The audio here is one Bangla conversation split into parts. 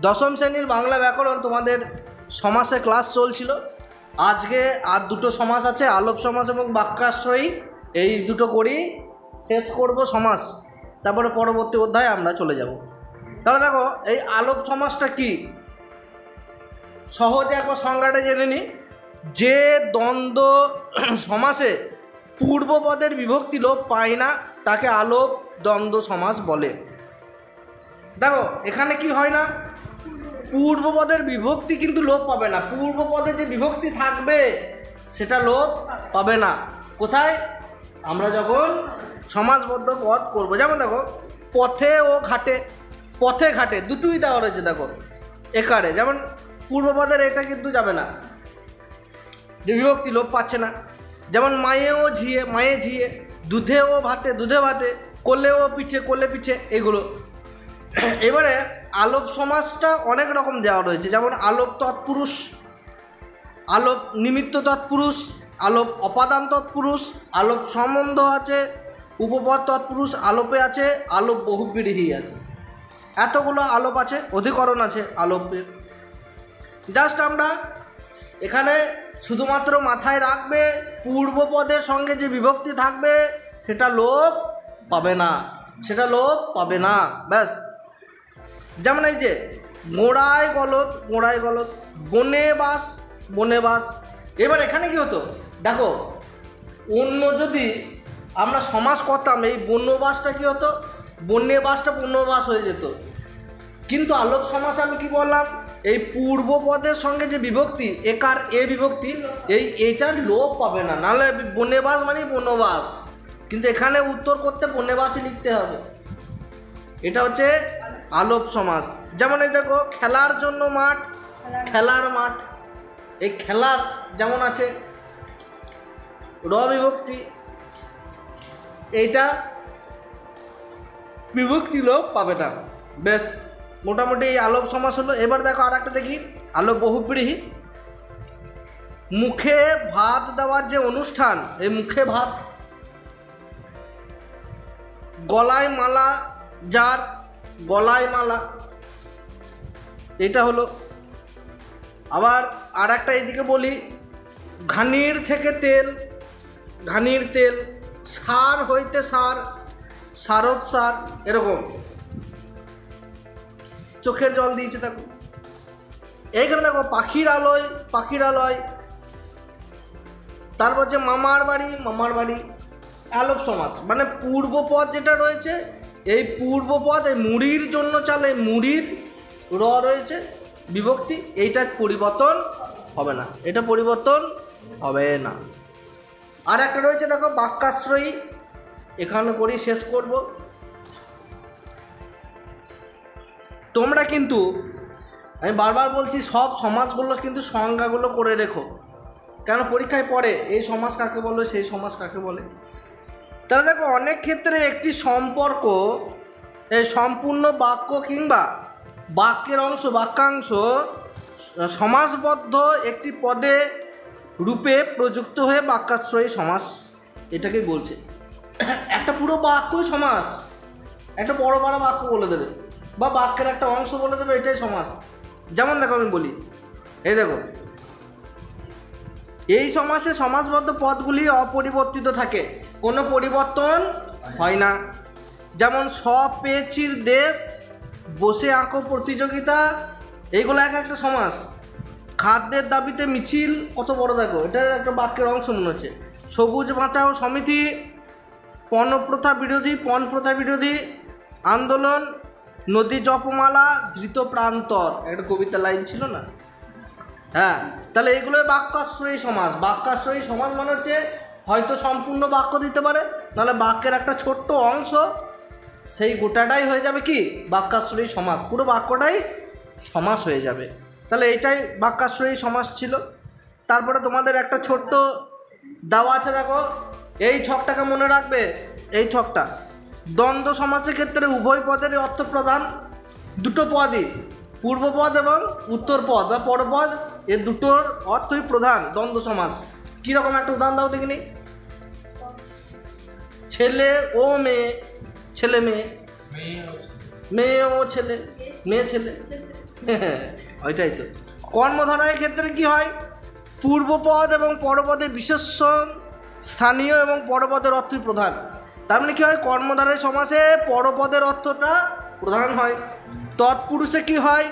দশম শ্রেণীর বাংলা ব্যাকরণ তোমাদের সমাসে ক্লাস চলছিল। আজকে আর দুটো সমাস আছে, আলোপ সমাস এবং বাক্যাশ্রয়ী। এই দুটো করেই শেষ করব সমাস, তারপরে পরবর্তী অধ্যায়ে আমরা চলে যাব। তাহলে দেখো এই আলোপ সমাসটা কি, সহজে একবার সংজ্ঞাটা জেনে নিই। যে দ্বন্দ্ব সমাসে পূর্বপদের বিভক্তি লোপ পায় না তাকে আলোপ দ্বন্দ্ব সমাস বলে। দেখো এখানে কি হয় না, পূর্বপদের বিভক্তি কিন্তু লোপ পাবে না, পূর্বপদে যে বিভক্তি থাকবে সেটা লোপ পাবে না। কোথায়? আমরা যখন সমাসবদ্ধ পদ করব। যেমন দেখো পথে ও ঘাটে, পথে ঘাটে দুটোই দেওয়া রয়েছে দেখো একারে, যেমন পূর্বপদের এটা কিন্তু যাবে না, যে বিভক্তি লোপ পাচ্ছে না। যেমন মায়ে ও ঝিয়ে, মায়ে ঝিয়ে, দুধে ও ভাতে, দুধে ভাতে, কোলে ও পিঠে, কোলে পিঠে, এগুলো। এবারে আলোপ সমাসটা অনেক রকম দেওয়া রয়েছে, যেমন আলোপ তৎপুরুষ, আলোপ নিমিত্ত তৎপুরুষ, আলোপ অপাদান তৎপুরুষ, আলোপ সম্বন্ধ আছে, উপপদ তৎপুরুষ আলোপে আছে, আলোপ বহুব্রীহি আছে। এতগুলো আলোপ আছে, অধিকরণ আছে আলোপের। জাস্ট আমরা এখানে শুধুমাত্র মাথায় রাখবে পূর্বপদের সঙ্গে যে বিভক্তি থাকবে সেটা লোপ পাবে না, সেটা লোপ পাবে না, ব্যাস। যেমন এই যে গোড়ায় গলত, গোড়ায় গলত, বনে বাস, বনে বাস। এবার এখানে কি হতো দেখো, অন্য যদি আমরা সমাস করতাম এই বন্যবাসটা কি হতো, বন্যে বাসটা বন্যবাস হয়ে যেত। কিন্তু আলোপ সমাসে আমি কি বললাম, এই পূর্বপদের সঙ্গে যে বিভক্তি একার এ বিভক্তি, এইটার লোপ পাবে না, নাহলে বনেবাস মানে বনবাস, কিন্তু এখানে উত্তর করতে বনেবাসই লিখতে হবে। এটা হচ্ছে আলোপ সমাস। যেমন এই দেখো খেলার জন্য মাঠ, খেলার মাঠ, এই খেলার যেমন আছে র বিভক্তি, এইটা বিভক্তি লোপ পাবে না, বেশ। মোটামুটি এই আলোপ সমাস হলো। এবার দেখো আর একটা দেখি, আলোপ বহুব্রীহি। মুখে ভাত দেওয়ার যে অনুষ্ঠান, এই মুখে ভাত, গলায় মালা যার, গলায় মালা, এটা হলো। আবার আর একটা এইদিকে বলি, ঘানির থেকে তেল, ঘানির তেল, সার হইতে সার, সারদ সার, এরকম। চোখের জল দিয়েছে দেখো। এইখানে দেখো পাখির আলোয়, পাখির আলোয়। তারপর যে মামার বাড়ি, মামার বাড়ি, আলোপ সমাস। মানে পূর্বপদ যেটা রয়েছে, এই পূর্বপদ এই মুড়ির জন্য চালে, মুড়ির র রয়েছে বিভক্তি, এইটার পরিবর্তন হবে না, এটা পরিবর্তন হবে না। আর একটা রয়েছে দেখো বাক্যাশ্রয়ী, এখানে করেই শেষ করব। তোমরা কিন্তু আমি বারবার বলছি সব সমাসগুলো কিন্তু সংজ্ঞাগুলো করে রেখো, কেন পরীক্ষায় পড়ে এই সমাস কাকে বলে, সেই সমাস কাকে বলে। তাহলে দেখো অনেক ক্ষেত্রে একটি সম্পর্ক এই সম্পূর্ণ বাক্য কিংবা বাক্যের অংশ, বাক্যাংশ সমাসবদ্ধ একটি পদে রূপে প্রযুক্ত হয়ে বাক্যাশ্রয়ী সমাস, এটাকেই বলছে। একটা পুরো বাক্যই সমাস, একটা বড় বড় বাক্য বলে দেবে বা বাক্যের একটা অংশ বলে দেবে, এটাই সমাস। যেমন দেখো আমি বলি, এই দেখো এই সমাসে সমাসবদ্ধ পদগুলি অপরিবর্তিত থাকে, কোনো পরিবর্তন হয় না। যেমন সপেচির দেশ, বসে আঁকো প্রতিযোগিতা, এইগুলো এক একটা সমাস। খাদ্যের দাবিতে মিছিল, কত বড় দেখো, এটা একটা বাক্যের অংশ মনে হচ্ছে। সবুজ বাঁচাও সমিতি, পণপ্রথা বিরোধী, পণপ্রথা বিরোধী আন্দোলন, নদী জপমালা, ধৃত প্রান্তর, একটা কবিতা লাইন ছিল না? হ্যাঁ, তাহলে এগুলো বাক্যাশ্রয়ী সমাস। বাক্যাশ্রয়ী সমাস মানে হচ্ছে হয়তো সম্পূর্ণ বাক্য দিতে পারে, নাহলে বাক্যের একটা ছোট্ট অংশ, সেই গোটাটাই হয়ে যাবে কি বাক্যাশ্রয়ী সমাস, পুরো বাক্যটাই সমাস হয়ে যাবে। তাহলে এইটাই বাক্যাশ্রয়ী সমাস ছিল। তারপরে তোমাদের একটা ছোট্ট দেওয়া আছে দেখো, এই ছকটাকে মনে রাখবে। এই ছকটা দ্বন্দ্ব সমাসের ক্ষেত্রে উভয় পদেরই অর্থ প্রধান, দুটো পদই, পূর্বপদ এবং উত্তর পদ বা পরপদ, এর দুটোর অর্থই প্রধান দ্বন্দ্ব সমাস। কীরকম একটা উদাহরণ দাও দেখিনি। ছেলে ও মেয়ে, ছেলে মেয়ে, মেয়ে ও ছেলে, মেয়ে ছেলে, ওইটাই তো। কর্মধারয়ের ক্ষেত্রে কি হয়, পূর্বপদ এবং পরপদের বিশেষণ স্থানীয় এবং পরপদের অর্থই প্রধান। তার মানে কী হয়, কর্মধারয় সমাসে পরপদের অর্থটা প্রধান হয়। তৎপুরুষে কি হয়,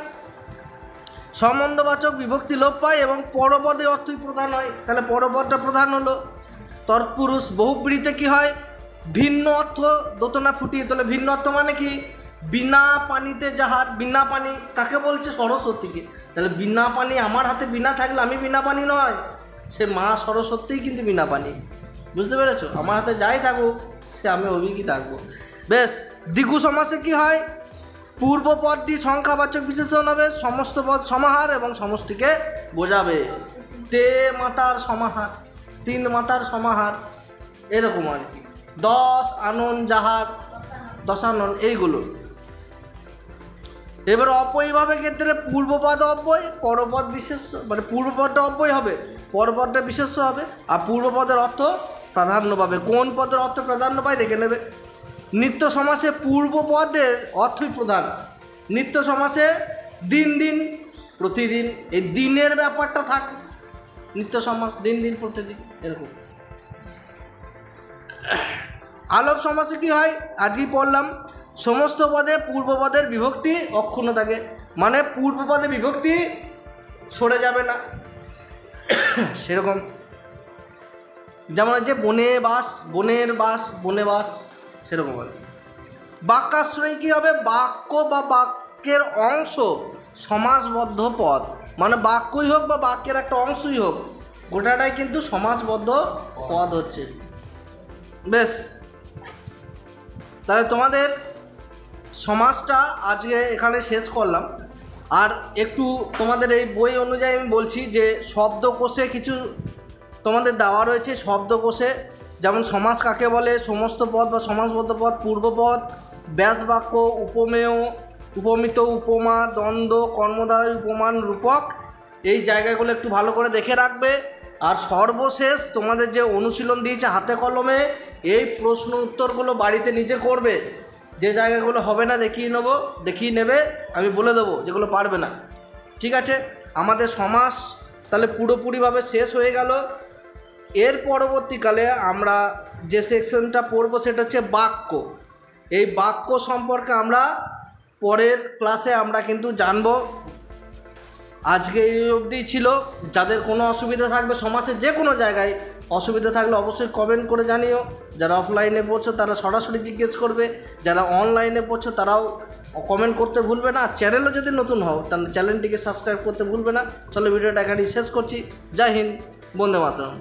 সম্বন্ধবাচক বিভক্তি লোপ পায় এবং পরপদের অর্থই প্রধান হয়, তাহলে পরপদটা প্রধান হলো। তৎপুরুষ বহুব্রীতে কি হয়, ভিন্ন অর্থ দোতনা ফুটিয়ে তোলে। ভিন্ন অর্থ মানে কি, বিনা পানিতে জাহাজ, বিনা পানি কাকে বলছে, সরস্বতীকে। তাহলে বিনা পানি, আমার হাতে বিনা থাকলে আমি বিনা পানি নয়, সে মা সরস্বতীই কিন্তু বিনা পানি। বুঝতে পেরেছো, আমার হাতে যাই থাকুক সে আমি অভিজ্ঞ থাকবো। বেশ, দ্বিগু সমাসে কি হয়, পূর্ব পদটি সংখ্যাবাচক বিশেষণ হবে, সমস্ত পদ সমাহার এবং সমষ্টিকে বোঝাবে। তে মাতার সমাহার, তিন মাতার সমাহার, এরকম আর কি। দশ আনন যাহার, দশানন, এইগুলো। এবার অব্যয়ভাবের ক্ষেত্রে পূর্বপদ অব্যয়, পরপদ বিশেষ্য, মানে পূর্বপদটা অব্যয় হবে, পরপদটা বিশেষ্য হবে, আর পূর্বপদের অর্থ প্রাধান্য পাবে। কোন পদের অর্থ প্রাধান্য পায় দেখে নেবে। নিত্য সমাসে পূর্বপদের অর্থই প্রধান। নিত্য সমাসে দিন দিন, প্রতিদিন, এই দিনের ব্যাপারটা থাকে। নিত্য সমাস দিন দিন, প্রতিদিন, এরকম। আলোপ সমাসে কি হয়, আজকেই পড়লাম, সমস্ত পদে পূর্বপদের বিভক্তি অক্ষুণ্ণ থাকে, মানে পূর্বপদে বিভক্তি সরে যাবে না। সেরকম যেমন হচ্ছে বনে বাস, বনের বাস, বনে বাস, সেরকম আর কি। বাক্যাশ্রয় কী হবে, বাক্য বা বাক্যের অংশ সমাসবদ্ধ পদ, মানে বাক্যই হোক বা বাক্যের একটা অংশই হোক, গোটাটাই কিন্তু সমাসবদ্ধ পদ হচ্ছে। বেশ, তাহলে তোমাদের সমাজটা আজকে এখানে শেষ করলাম। আর একটু তোমাদের এই বই অনুযায়ী আমি বলছি যে শব্দকোষে কিছু তোমাদের দেওয়া রয়েছে। শব্দকোষে যেমন সমাস কাকে বলে, সমস্ত পদ বা সমাসবদ্ধ পদ, পূর্বপদ, ব্যাসবাক্য, উপমেয়, উপমিত, উপমা, দ্বন্দ্ব, কর্মধারয়, উপমান, রূপক, এই জায়গাগুলো একটু ভালো করে দেখে রাখবে। আর সর্বশেষ তোমাদের যে অনুশীলন দিয়েছে হাতে কলমে, এই প্রশ্ন উত্তরগুলো বাড়িতে নিজে করবে। যে জায়গাগুলো হবে না দেখিয়ে নেবে, আমি বলে দেবো যেগুলো পারবে না। ঠিক আছে, আমাদের সমাস তাহলে পুরোপুরিভাবে শেষ হয়ে গেল। এর পরবর্তীকালে আমরা যে সেকশনটা পড়বো সেটা হচ্ছে বাক্য। এই বাক্য সম্পর্কে আমরা পরের ক্লাসে আমরা কিন্তু জানবো। আজকে এই অবধি ছিল। যাদের কোনো অসুবিধা থাকবে সমাজের যে কোনো জায়গায় অসুবিধা থাকলে অবশ্যই কমেন্ট করে জানিও। যারা অফলাইনে পড়ছো তারা সরাসরি জিজ্ঞেস করবে, যারা অনলাইনে পড়ছো তারাও কমেন্ট করতে ভুলবে না। চ্যানেলও যদি নতুন হও তাহলে চ্যানেলটিকে সাবস্ক্রাইব করতে ভুলবে না। চলো ভিডিওটা এখানেই শেষ করছি। জয় হিন্দ, বন্দে মাতরম।